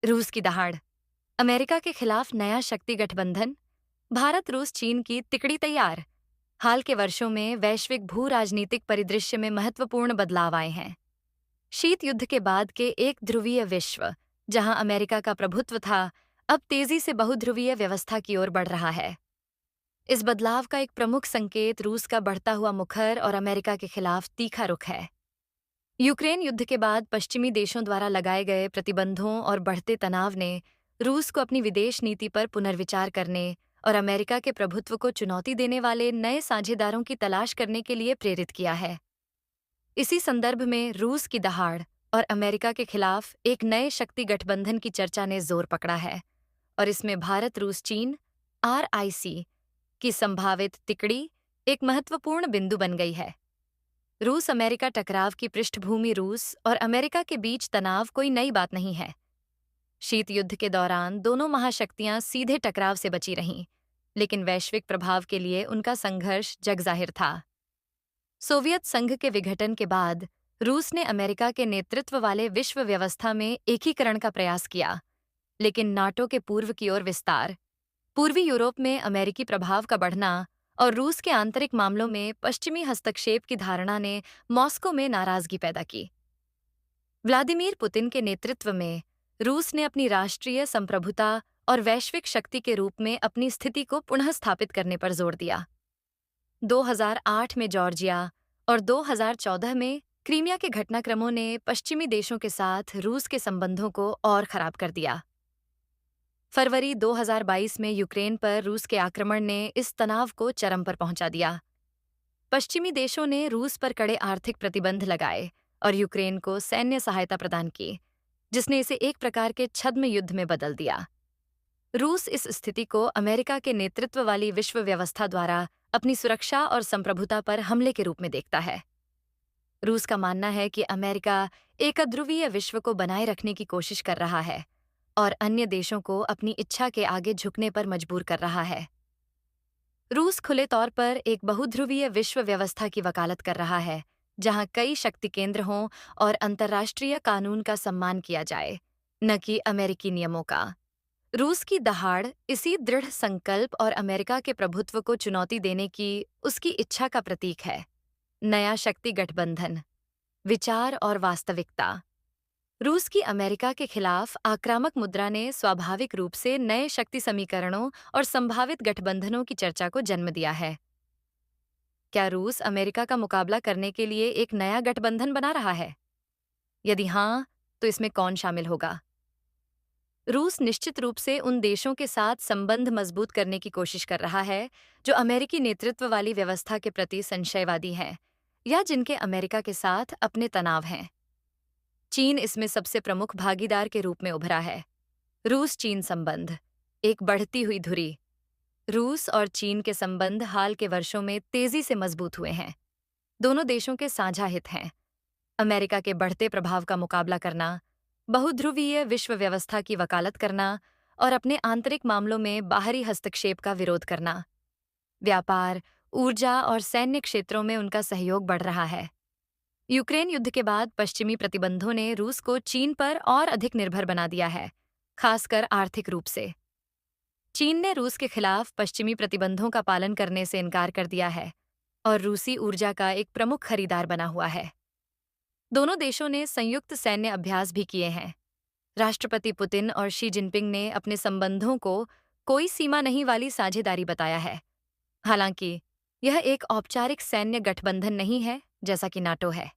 रूस की दहाड़। अमेरिका के खिलाफ नया शक्ति गठबंधन। भारत रूस चीन की तिकड़ी तैयार। हाल के वर्षों में वैश्विक भू राजनीतिक परिदृश्य में महत्वपूर्ण बदलाव आए हैं। शीत युद्ध के बाद के एक ध्रुवीय विश्व, जहां अमेरिका का प्रभुत्व था, अब तेजी से बहुध्रुवीय व्यवस्था की ओर बढ़ रहा है। इस बदलाव का एक प्रमुख संकेत रूस का बढ़ता हुआ मुखर और अमेरिका के खिलाफ तीखा रुख है। यूक्रेन युद्ध के बाद पश्चिमी देशों द्वारा लगाए गए प्रतिबंधों और बढ़ते तनाव ने रूस को अपनी विदेश नीति पर पुनर्विचार करने और अमेरिका के प्रभुत्व को चुनौती देने वाले नए साझेदारों की तलाश करने के लिए प्रेरित किया है। इसी संदर्भ में रूस की दहाड़ और अमेरिका के खिलाफ एक नए शक्ति गठबंधन की चर्चा ने जोर पकड़ा है, और इसमें भारत रूस चीन RIC की संभावित तिकड़ी एक महत्वपूर्ण बिंदु बन गई है। रूस अमेरिका टकराव की पृष्ठभूमि। रूस और अमेरिका के बीच तनाव कोई नई बात नहीं है। शीत युद्ध के दौरान दोनों महाशक्तियां सीधे टकराव से बची रहीं, लेकिन वैश्विक प्रभाव के लिए उनका संघर्ष जगजाहिर था। सोवियत संघ के विघटन के बाद रूस ने अमेरिका के नेतृत्व वाले विश्व व्यवस्था में एकीकरण का प्रयास किया, लेकिन नाटो के पूर्व की ओर विस्तार, पूर्वी यूरोप में अमेरिकी प्रभाव का बढ़ना और रूस के आंतरिक मामलों में पश्चिमी हस्तक्षेप की धारणा ने मॉस्को में नाराजगी पैदा की। व्लादिमीर पुतिन के नेतृत्व में रूस ने अपनी राष्ट्रीय संप्रभुता और वैश्विक शक्ति के रूप में अपनी स्थिति को पुनः स्थापित करने पर जोर दिया। 2008 में जॉर्जिया और 2014 में क्रीमिया के घटनाक्रमों ने पश्चिमी देशों के साथ रूस के संबंधों को और खराब कर दिया। फरवरी 2022 में यूक्रेन पर रूस के आक्रमण ने इस तनाव को चरम पर पहुंचा दिया। पश्चिमी देशों ने रूस पर कड़े आर्थिक प्रतिबंध लगाए और यूक्रेन को सैन्य सहायता प्रदान की, जिसने इसे एक प्रकार के छद्म युद्ध में बदल दिया। रूस इस स्थिति को अमेरिका के नेतृत्व वाली विश्व व्यवस्था द्वारा अपनी सुरक्षा और संप्रभुता पर हमले के रूप में देखता है। रूस का मानना है कि अमेरिका एक ध्रुवीय विश्व को बनाए रखने की कोशिश कर रहा है और अन्य देशों को अपनी इच्छा के आगे झुकने पर मजबूर कर रहा है। रूस खुले तौर पर एक बहुध्रुवीय विश्व व्यवस्था की वकालत कर रहा है, जहां कई शक्ति केंद्र हों और अंतर्राष्ट्रीय कानून का सम्मान किया जाए, न कि अमेरिकी नियमों का। रूस की दहाड़ इसी दृढ़ संकल्प और अमेरिका के प्रभुत्व को चुनौती देने की उसकी इच्छा का प्रतीक है। नया शक्ति गठबंधन, विचार और वास्तविकता। रूस की अमेरिका के खिलाफ आक्रामक मुद्रा ने स्वाभाविक रूप से नए शक्ति समीकरणों और संभावित गठबंधनों की चर्चा को जन्म दिया है। क्या रूस अमेरिका का मुकाबला करने के लिए एक नया गठबंधन बना रहा है? यदि हाँ, तो इसमें कौन शामिल होगा? रूस निश्चित रूप से उन देशों के साथ संबंध मजबूत करने की कोशिश कर रहा है जो अमेरिकी नेतृत्व वाली व्यवस्था के प्रति संशयवादी हैं या जिनके अमेरिका के साथ अपने तनाव हैं। चीन इसमें सबसे प्रमुख भागीदार के रूप में उभरा है। रूस चीन संबंध एक बढ़ती हुई धुरी। रूस और चीन के संबंध हाल के वर्षों में तेजी से मजबूत हुए हैं। दोनों देशों के साझा हित हैं: अमेरिका के बढ़ते प्रभाव का मुकाबला करना, बहुध्रुवीय विश्व व्यवस्था की वकालत करना और अपने आंतरिक मामलों में बाहरी हस्तक्षेप का विरोध करना। व्यापार, ऊर्जा और सैन्य क्षेत्रों में उनका सहयोग बढ़ रहा है। यूक्रेन युद्ध के बाद पश्चिमी प्रतिबंधों ने रूस को चीन पर और अधिक निर्भर बना दिया है, खासकर आर्थिक रूप से। चीन ने रूस के खिलाफ पश्चिमी प्रतिबंधों का पालन करने से इनकार कर दिया है और रूसी ऊर्जा का एक प्रमुख खरीदार बना हुआ है। दोनों देशों ने संयुक्त सैन्य अभ्यास भी किए हैं। राष्ट्रपति पुतिन और शी जिनपिंग ने अपने संबंधों को कोई सीमा नहीं वाली साझेदारी बताया है। हालांकि यह एक औपचारिक सैन्य गठबंधन नहीं है जैसा कि नाटो है।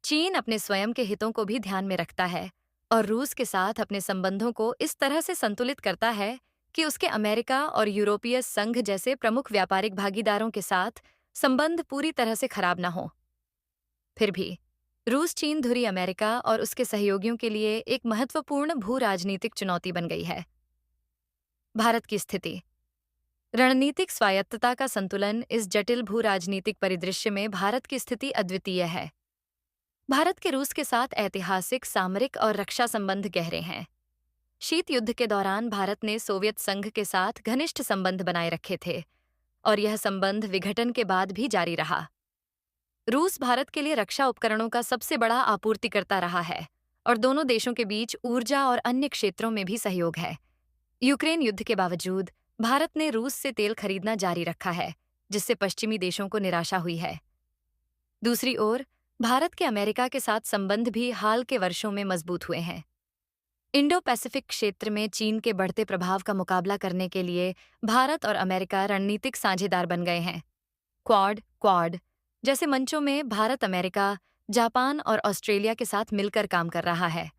चीन अपने स्वयं के हितों को भी ध्यान में रखता है और रूस के साथ अपने संबंधों को इस तरह से संतुलित करता है कि उसके अमेरिका और यूरोपीय संघ जैसे प्रमुख व्यापारिक भागीदारों के साथ संबंध पूरी तरह से खराब न हो। फिर भी रूस चीन धुरी अमेरिका और उसके सहयोगियों के लिए एक महत्वपूर्ण भू राजनीतिक चुनौती बन गई है। भारत की स्थिति। रणनीतिक स्वायत्तता का संतुलन। इस जटिल भू राजनीतिक परिदृश्य में भारत की स्थिति अद्वितीय है। भारत के रूस के साथ ऐतिहासिक, सामरिक और रक्षा संबंध गहरे हैं। शीत युद्ध के दौरान भारत ने सोवियत संघ के साथ घनिष्ठ संबंध बनाए रखे थे और यह संबंध विघटन के बाद भी जारी रहा। रूस भारत के लिए रक्षा उपकरणों का सबसे बड़ा आपूर्तिकर्ता रहा है और दोनों देशों के बीच ऊर्जा और अन्य क्षेत्रों में भी सहयोग है। यूक्रेन युद्ध के बावजूद भारत ने रूस से तेल खरीदना जारी रखा है, जिससे पश्चिमी देशों को निराशा हुई है। दूसरी ओर, भारत के अमेरिका के साथ संबंध भी हाल के वर्षों में मजबूत हुए हैं। इंडो पैसिफिक क्षेत्र में चीन के बढ़ते प्रभाव का मुकाबला करने के लिए भारत और अमेरिका रणनीतिक साझेदार बन गए हैं। क्वाड जैसे मंचों में भारत अमेरिका, जापान और ऑस्ट्रेलिया के साथ मिलकर काम कर रहा है।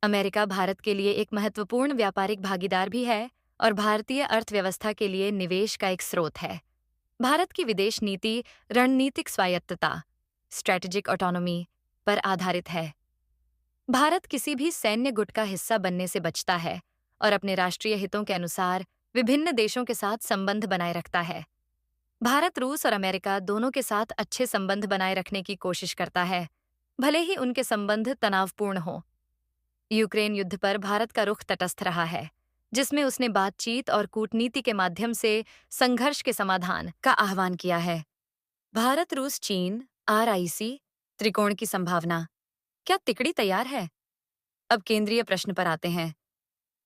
अमेरिका भारत के लिए एक महत्वपूर्ण व्यापारिक भागीदार भी है और भारतीय अर्थव्यवस्था के लिए निवेश का एक स्रोत है। भारत की विदेश नीति रणनीतिक स्वायत्तता, स्ट्रैटेजिक ऑटोनॉमी पर आधारित है। भारत किसी भी सैन्य गुट का हिस्सा बनने से बचता है और अपने राष्ट्रीय हितों के अनुसार विभिन्न देशों के साथ संबंध बनाए रखता है। भारत रूस और अमेरिका दोनों के साथ अच्छे संबंध बनाए रखने की कोशिश करता है, भले ही उनके संबंध तनावपूर्ण हों। यूक्रेन युद्ध पर भारत का रुख तटस्थ रहा है, जिसमें उसने बातचीत और कूटनीति के माध्यम से संघर्ष के समाधान का आह्वान किया है। भारत रूस चीन RIC त्रिकोण की संभावना, क्या तिकड़ी तैयार है? अब केंद्रीय प्रश्न पर आते हैं।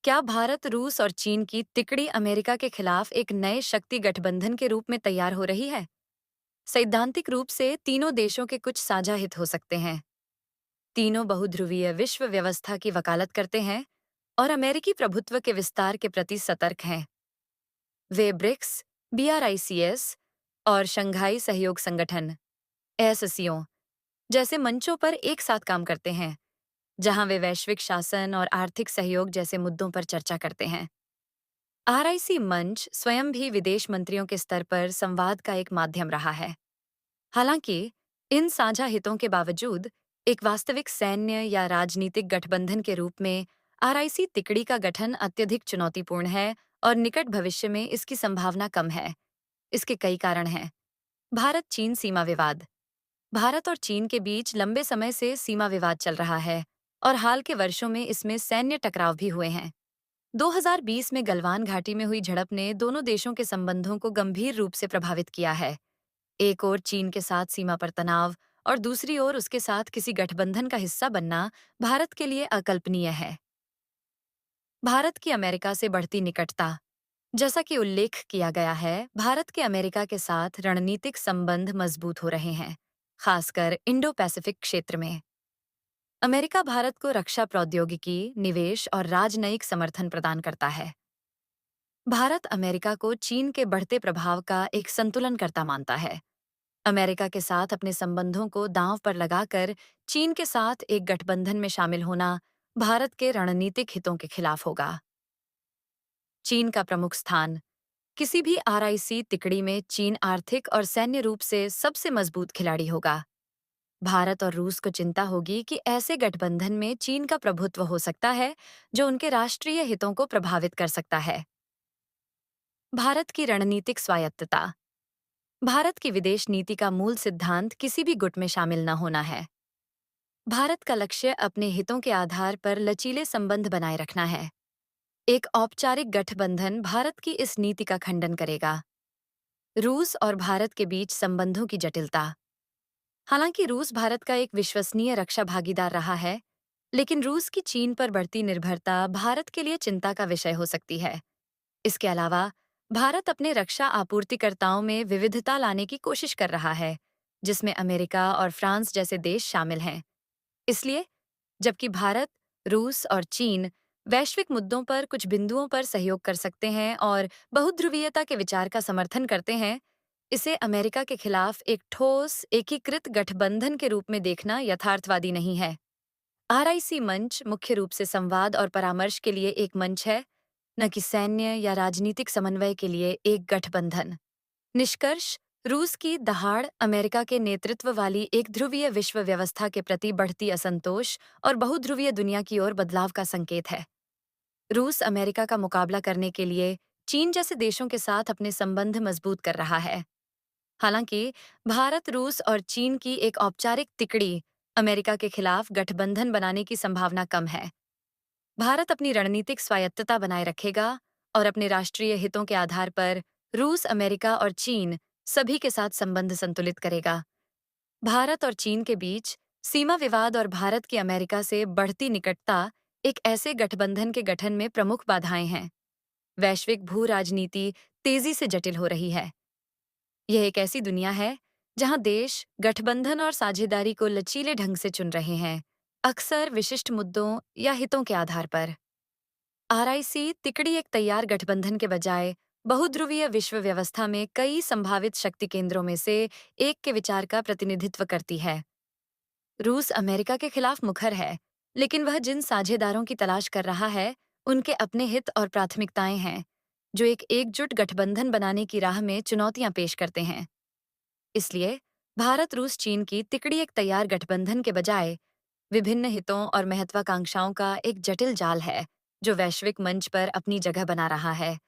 क्या भारत रूस और चीन की तिकड़ी अमेरिका के खिलाफ एक नए शक्ति गठबंधन के रूप में तैयार हो रही है? सैद्धांतिक रूप से तीनों देशों के कुछ साझा हित हो सकते हैं। तीनों बहुध्रुवीय विश्व व्यवस्था की वकालत करते हैं और अमेरिकी प्रभुत्व के विस्तार के प्रति सतर्क हैं। वे ब्रिक्स, BRICS और शंघाई सहयोग संगठन SCO जैसे मंचों पर एक साथ काम करते हैं, जहां वे वैश्विक शासन और आर्थिक सहयोग जैसे मुद्दों पर चर्चा करते हैं। RIC मंच स्वयं भी विदेश मंत्रियों के स्तर पर संवाद का एक माध्यम रहा है। हालांकि इन साझा हितों के बावजूद एक वास्तविक सैन्य या राजनीतिक गठबंधन के रूप में RIC तिकड़ी का गठन अत्यधिक चुनौतीपूर्ण है और निकट भविष्य में इसकी संभावना कम है। इसके कई कारण हैं। भारत चीन सीमा विवाद। भारत और चीन के बीच लंबे समय से सीमा विवाद चल रहा है और हाल के वर्षों में इसमें सैन्य टकराव भी हुए हैं। 2020 में गलवान घाटी में हुई झड़प ने दोनों देशों के संबंधों को गंभीर रूप से प्रभावित किया है। एक ओर चीन के साथ सीमा पर तनाव और दूसरी ओर उसके साथ किसी गठबंधन का हिस्सा बनना भारत के लिए अकल्पनीय है। भारत की अमेरिका से बढ़ती निकटता। जैसा कि उल्लेख किया गया है, भारत के अमेरिका के साथ रणनीतिक संबंध मजबूत हो रहे हैं, खासकर इंडो पैसिफिक क्षेत्र में। अमेरिका भारत को रक्षा प्रौद्योगिकी, निवेश और राजनयिक समर्थन प्रदान करता है। भारत अमेरिका को चीन के बढ़ते प्रभाव का एक संतुलनकर्ता मानता है। अमेरिका के साथ अपने संबंधों को दांव पर लगाकर चीन के साथ एक गठबंधन में शामिल होना भारत के रणनीतिक हितों के खिलाफ होगा। चीन का प्रमुख स्थान। किसी भी RIC तिकड़ी में चीन आर्थिक और सैन्य रूप से सबसे मजबूत खिलाड़ी होगा। भारत और रूस को चिंता होगी कि ऐसे गठबंधन में चीन का प्रभुत्व हो सकता है, जो उनके राष्ट्रीय हितों को प्रभावित कर सकता है। भारत की रणनीतिक स्वायत्तता। भारत की विदेश नीति का मूल सिद्धांत किसी भी गुट में शामिल न होना है। भारत का लक्ष्य अपने हितों के आधार पर लचीले संबंध बनाए रखना है। एक औपचारिक गठबंधन भारत की इस नीति का खंडन करेगा। रूस और भारत के बीच संबंधों की जटिलता। हालांकि रूस भारत का एक विश्वसनीय रक्षा भागीदार रहा है, लेकिन रूस की चीन पर बढ़ती निर्भरता भारत के लिए चिंता का विषय हो सकती है। इसके अलावा भारत अपने रक्षा आपूर्तिकर्ताओं में विविधता लाने की कोशिश कर रहा है, जिसमें अमेरिका और फ्रांस जैसे देश शामिल हैं। इसलिए, जबकि भारत, रूस और चीन वैश्विक मुद्दों पर कुछ बिंदुओं पर सहयोग कर सकते हैं और बहुध्रुवीयता के विचार का समर्थन करते हैं, इसे अमेरिका के खिलाफ एक ठोस, एकीकृत गठबंधन के रूप में देखना यथार्थवादी नहीं है। RIC मंच मुख्य रूप से संवाद और परामर्श के लिए एक मंच है, न कि सैन्य या राजनीतिक समन्वय के लिए एक गठबंधन। निष्कर्ष, रूस की दहाड़ अमेरिका के नेतृत्व वाली एक ध्रुवीय विश्व व्यवस्था के प्रति बढ़ती असंतोष और बहुध्रुवीय दुनिया की ओर बदलाव का संकेत है। रूस अमेरिका का मुकाबला करने के लिए चीन जैसे देशों के साथ अपने संबंध मजबूत कर रहा है। हालांकि भारत, रूस और चीन की एक औपचारिक तिकड़ी अमेरिका के खिलाफ गठबंधन बनाने की संभावना कम है। भारत अपनी रणनीतिक स्वायत्तता बनाए रखेगा और अपने राष्ट्रीय हितों के आधार पर रूस, अमेरिका और चीन सभी के साथ संबंध संतुलित करेगा। भारत और चीन के बीच सीमा विवाद और भारत की अमेरिका से बढ़ती निकटता एक ऐसे गठबंधन के गठन में प्रमुख बाधाएं हैं। वैश्विक भू राजनीति तेजी से जटिल हो रही है। यह एक ऐसी दुनिया है जहां देश गठबंधन और साझेदारी को लचीले ढंग से चुन रहे हैं, अक्सर विशिष्ट मुद्दों या हितों के आधार पर। आरआईसी तिकड़ी एक तैयार गठबंधन के बजाय बहुध्रुवीय विश्व व्यवस्था में कई संभावित शक्ति केंद्रों में से एक के विचार का प्रतिनिधित्व करती है। रूस अमेरिका के खिलाफ मुखर है, लेकिन वह जिन साझेदारों की तलाश कर रहा है, उनके अपने हित और प्राथमिकताएं हैं, जो एक एकजुट गठबंधन बनाने की राह में चुनौतियां पेश करते हैं। इसलिए भारत रूस चीन की तिकड़ी एक तैयार गठबंधन के बजाय विभिन्न हितों और महत्वाकांक्षाओं का एक जटिल जाल है, जो वैश्विक मंच पर अपनी जगह बना रहा है।